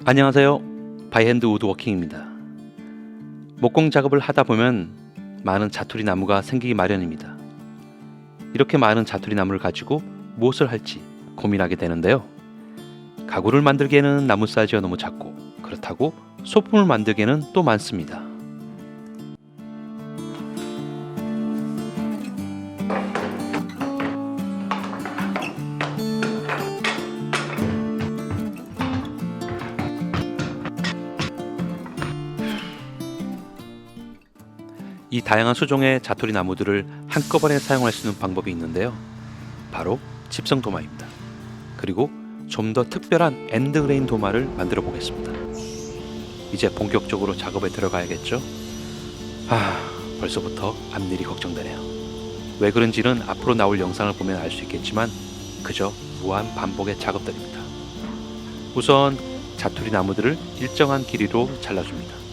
안녕하세요. 바이핸드 우드워킹입니다. 목공 작업을 하다 보면 많은 자투리 나무가 생기기 마련입니다. 이렇게 많은 자투리 나무를 가지고 무엇을 할지 고민하게 되는데요. 가구를 만들기에는 나무 사이즈가 너무 작고, 그렇다고 소품을 만들기에는 또 많습니다. 이 다양한 수종의 자투리 나무들을 한꺼번에 사용할 수 있는 방법이 있는데요. 바로 집성 도마입니다. 그리고 좀 더 특별한 엔드그레인 도마를 만들어 보겠습니다. 이제 본격적으로 작업에 들어가야겠죠? 벌써부터 앞일이 걱정되네요. 왜 그런지는 앞으로 나올 영상을 보면 알 수 있겠지만 그저 무한 반복의 작업들입니다. 우선 자투리 나무들을 일정한 길이로 잘라줍니다.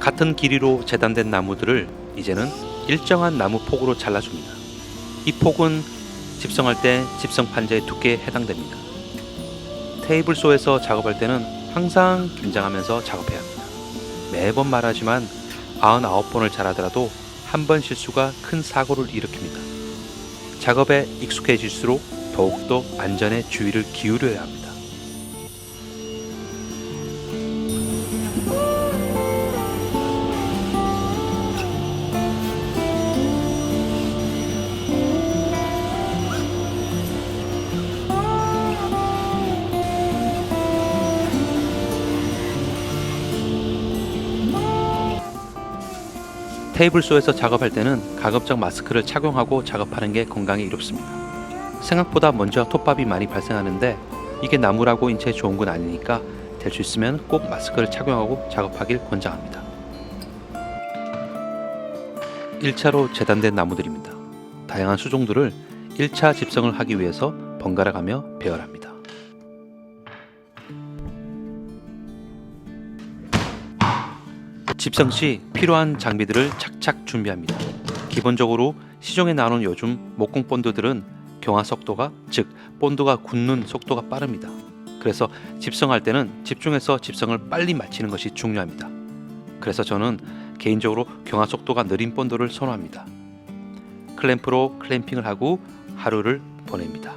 같은 길이로 재단된 나무들을 이제는 일정한 나무 폭으로 잘라줍니다. 이 폭은 집성할 때 집성 판자의 두께에 해당됩니다. 테이블소에서 작업할 때는 항상 긴장하면서 작업해야 합니다. 매번 말하지만 99번을 잘하더라도 한 번 실수가 큰 사고를 일으킵니다. 작업에 익숙해질수록 더욱더 안전에 주의를 기울여야 합니다. 테이블소에서 작업할 때는 가급적 마스크를 착용하고 작업하는 게 건강에 이롭습니다. 생각보다 먼저 톱밥이 많이 발생하는데 이게 나무라고 인체에 좋은 건 아니니까 될 수 있으면 꼭 마스크를 착용하고 작업하길 권장합니다. 1차로 재단된 나무들입니다. 다양한 수종들을 1차 집성을 하기 위해서 번갈아 가며 배열합니다. 집성 시 필요한 장비들을 착착 준비합니다. 기본적으로 시중에 나오는 요즘 목공 본드들은 경화 속도가, 즉 본드가 굳는 속도가 빠릅니다. 그래서 집성할 때는 집중해서 집성을 빨리 마치는 것이 중요합니다. 그래서 저는 개인적으로 경화 속도가 느린 본드를 선호합니다. 클램프로 클램핑을 하고 하루를 보냅니다.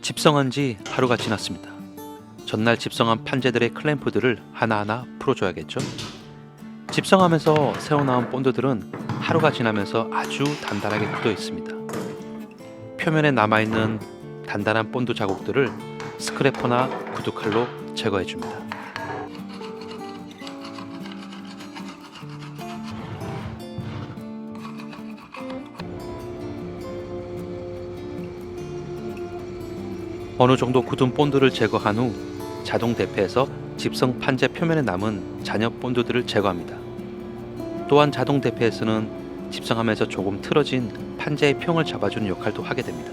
집성한 지 하루가 지났습니다. 전날 집성한 판재들의 클램프들을 하나하나 풀어줘야겠죠? 집성하면서 새어나온 본드들은 하루가 지나면서 아주 단단하게 굳어 있습니다. 표면에 남아있는 단단한 본드 자국들을 스크래퍼나 구두칼로 제거해줍니다. 어느 정도 굳은 본드를 제거한 후 자동 대패에서 집성 판재 표면에 남은 잔여 본드들을 제거합니다. 또한 자동 대패에서는 집성하면서 조금 틀어진 판재의 평을 잡아주는 역할도 하게 됩니다.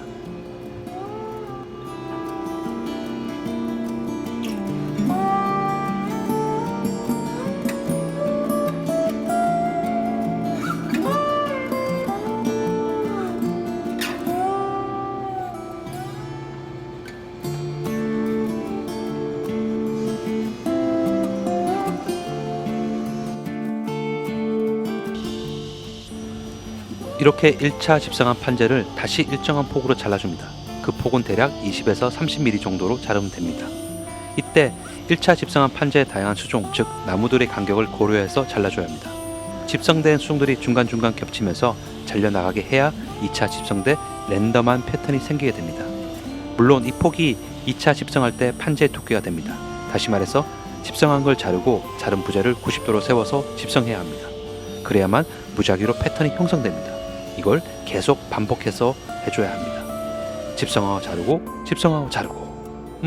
이렇게 1차 집성한 판재를 다시 일정한 폭으로 잘라줍니다. 그 폭은 대략 20에서 30mm 정도로 자르면 됩니다. 이때 1차 집성한 판재의 다양한 수종, 즉 나무들의 간격을 고려해서 잘라줘야 합니다. 집성된 수종들이 중간중간 겹치면서 잘려나가게 해야 2차 집성 때 랜덤한 패턴이 생기게 됩니다. 물론 이 폭이 2차 집성할 때 판재의 두께가 됩니다. 다시 말해서 집성한 걸 자르고 자른 부재를 90도로 세워서 집성해야 합니다. 그래야만 무작위로 패턴이 형성됩니다. 이걸 계속 반복해서 해줘야 합니다. 집성하고 자르고 집성하고 자르고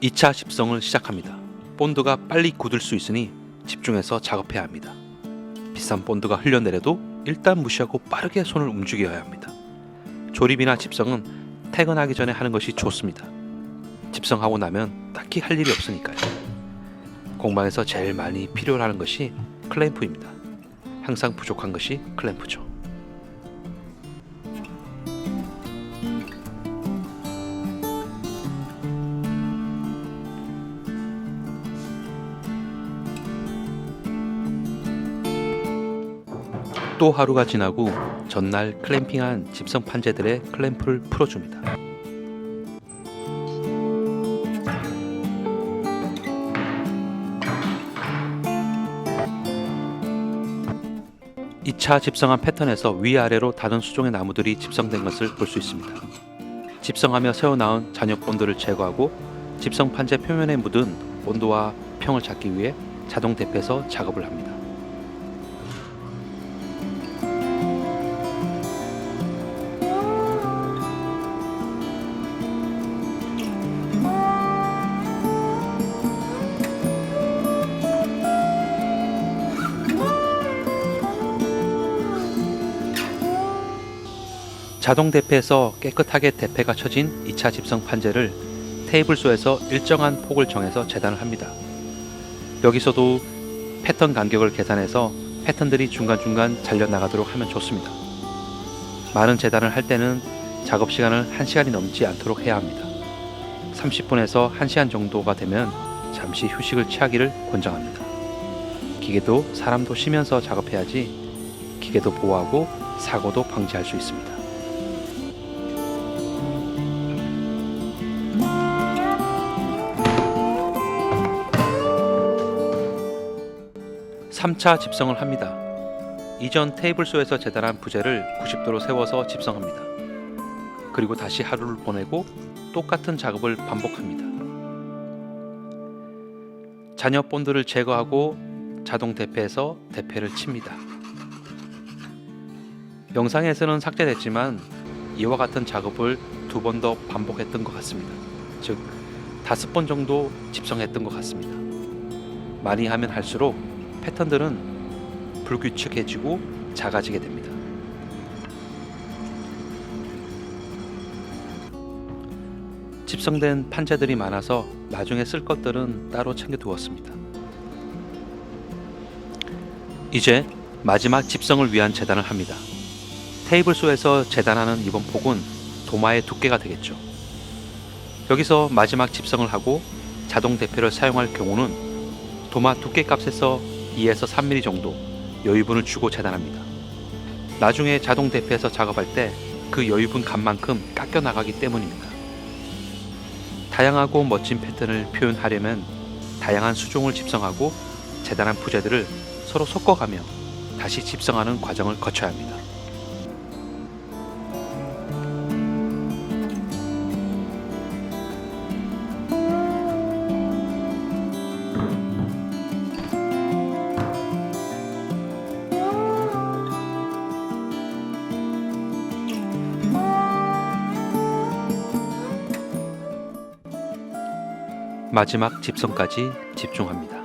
2차 집성을 시작합니다. 본드가 빨리 굳을 수 있으니 집중해서 작업해야 합니다. 비싼 본드가 흘려내려도 일단 무시하고 빠르게 손을 움직여야 합니다. 조립이나 집성은 퇴근하기 전에 하는 것이 좋습니다. 집성하고 나면 딱히 할 일이 없으니까요. 공방에서 제일 많이 필요로 하는 것이 클램프입니다. 항상 부족한 것이 클램프죠. 또 하루가 지나고 전날 클램핑한 집성 판재들의 클램프를 풀어줍니다. 이 차 집성한 패턴에서 위아래로 다른 수종의 나무들이 집성된 것을 볼 수 있습니다. 집성하며 새어나온 잔여 본드를 제거하고 집성 판재 표면에 묻은 본드와 평을 잡기 위해 자동 대패해서 작업을 합니다. 자동 대패에서 깨끗하게 대패가 쳐진 2차 집성 판재를 테이블소에서 일정한 폭을 정해서 재단을 합니다. 여기서도 패턴 간격을 계산해서 패턴들이 중간중간 잘려나가도록 하면 좋습니다. 많은 재단을 할 때는 작업 시간을 1시간이 넘지 않도록 해야 합니다. 30분에서 1시간 정도가 되면 잠시 휴식을 취하기를 권장합니다. 기계도 사람도 쉬면서 작업해야지 기계도 보호하고 사고도 방지할 수 있습니다. 3차 집성을 합니다. 이전 테이블소에서 재단한 부재를 90도로 세워서 집성합니다. 그리고 다시 하루를 보내고 똑같은 작업을 반복합니다. 잔여 본드를 제거하고 자동 대패해서 대패를 칩니다. 영상에서는 삭제됐지만 이와 같은 작업을 2번 더 반복했던 것 같습니다. 즉 5번 정도 집성했던 것 같습니다. 많이 하면 할수록 패턴들은 불규칙해지고 작아지게 됩니다. 집성된 판재들이 많아서 나중에 쓸 것들은 따로 챙겨두었습니다. 이제 마지막 집성을 위한 재단을 합니다. 테이블소에서 재단하는 이번 폭은 도마의 두께가 되겠죠. 여기서 마지막 집성을 하고 자동 대패를 사용할 경우는 도마 두께 값에서 2에서 3mm 정도 여유분을 주고 재단합니다. 나중에 자동 대패해서 작업할 때 그 여유분 값만큼 깎여 나가기 때문입니다. 다양하고 멋진 패턴을 표현하려면 다양한 수종을 집성하고 재단한 부재들을 서로 섞어가며 다시 집성하는 과정을 거쳐야 합니다. 마지막 집성까지 집중합니다.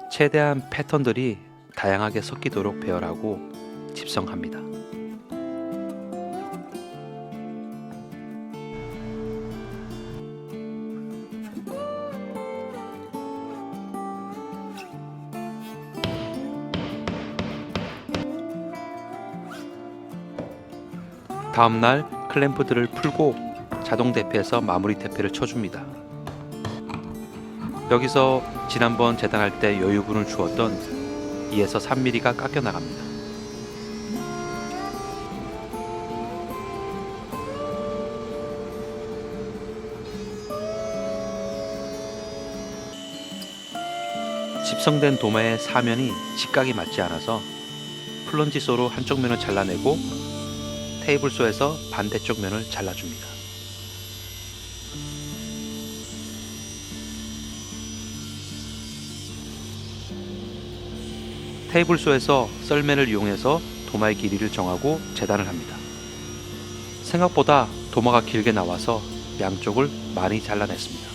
최대한 패턴들이 다양하게 섞이도록 배열하고 집성합니다. 다음날 클램프들을 풀고 자동 대패해서 마무리 대패를 쳐줍니다. 여기서 지난번 재단할 때 여유분을 주었던 2에서 3mm가 깎여 나갑니다. 집성된 도마의 사면이 직각이 맞지 않아서 플런지소로 한쪽 면을 잘라내고 테이블소에서 반대쪽 면을 잘라줍니다. 테이블소에서 썰매를 이용해서 도마의 길이를 정하고 재단을 합니다. 생각보다 도마가 길게 나와서 양쪽을 많이 잘라냈습니다.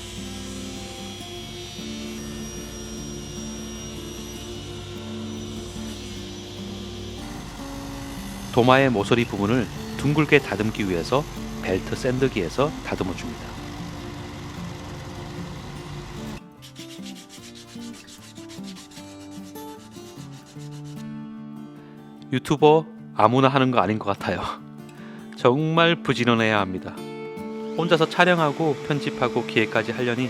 도마의 모서리 부분을 둥글게 다듬기 위해서 벨트 샌드기에서 다듬어 줍니다. 유튜버 아무나 하는 거 아닌 것 같아요. 정말 부지런해야 합니다. 혼자서 촬영하고 편집하고 기획까지 하려니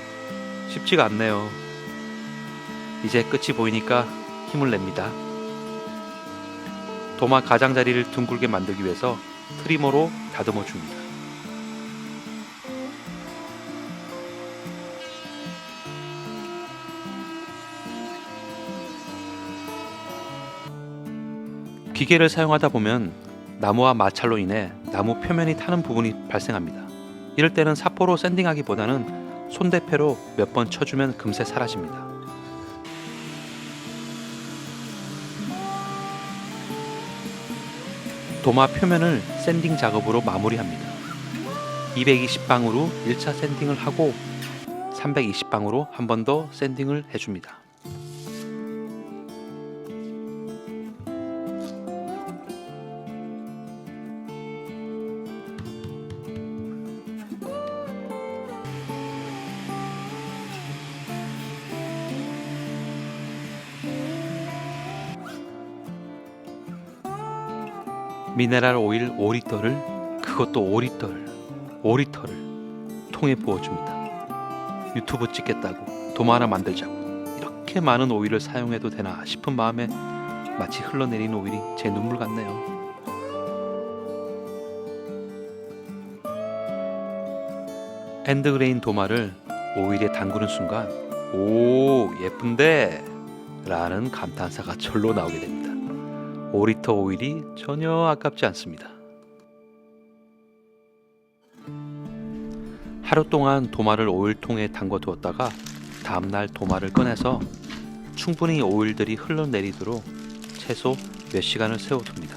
쉽지가 않네요. 이제 끝이 보이니까 힘을 냅니다. 도마 가장자리를 둥글게 만들기 위해서 트리머로 다듬어 줍니다. 기계를 사용하다 보면 나무와 마찰로 인해 나무 표면이 타는 부분이 발생합니다. 이럴 때는 사포로 샌딩하기보다는 손대패로 몇 번 쳐주면 금세 사라집니다. 도마 표면을 샌딩 작업으로 마무리합니다. 220방으로 1차 샌딩을 하고 320방으로 한 번 더 샌딩을 해줍니다. 미네랄 오일 5리터를, 그것도 5리터를 통에 부어줍니다. 유튜브 찍겠다고, 도마 하나 만들자고 이렇게 많은 오일을 사용해도 되나 싶은 마음에 마치 흘러내린 오일이 제 눈물 같네요. 엔드그레인 도마를 오일에 담그는 순간 오 예쁜데 라는 감탄사가 절로 나오게 됩니다. 5리터 오일이 전혀 아깝지 않습니다. 하루 동안 도마를 오일통에 담궈 두었다가 다음날 도마를 꺼내서 충분히 오일들이 흘러내리도록 최소 몇 시간을 세워둡니다.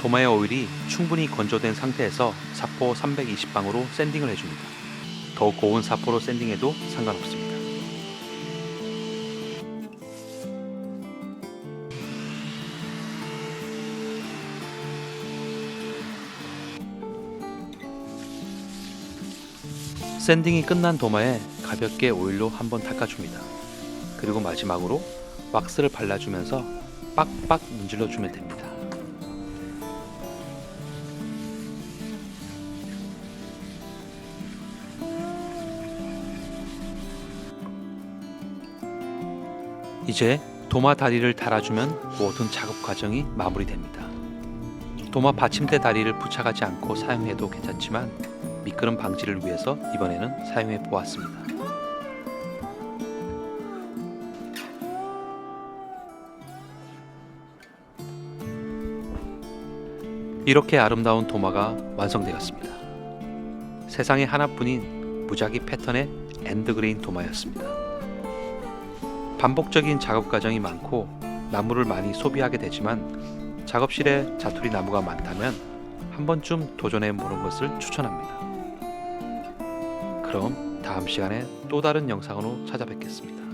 도마의 오일이 충분히 건조된 상태에서 사포 320방으로 샌딩을 해줍니다. 더 고운 사포로 샌딩해도 상관없습니다. 샌딩이 끝난 도마에 가볍게 오일로 한번 닦아줍니다. 그리고 마지막으로 왁스를 발라주면서 빡빡 문질러주면 됩니다. 이제 도마 다리를 달아주면 모든 작업 과정이 마무리됩니다. 도마 받침대 다리를 부착하지 않고 사용해도 괜찮지만 미끄럼 방지를 위해서 이번에는 사용해 보았습니다. 이렇게 아름다운 도마가 완성되었습니다. 세상에 하나뿐인 무작위 패턴의 엔드그레인 도마였습니다. 반복적인 작업 과정이 많고 나무를 많이 소비하게 되지만 작업실에 자투리 나무가 많다면 한 번쯤 도전해 보는 것을 추천합니다. 그럼 다음 시간에 또 다른 영상으로 찾아뵙겠습니다.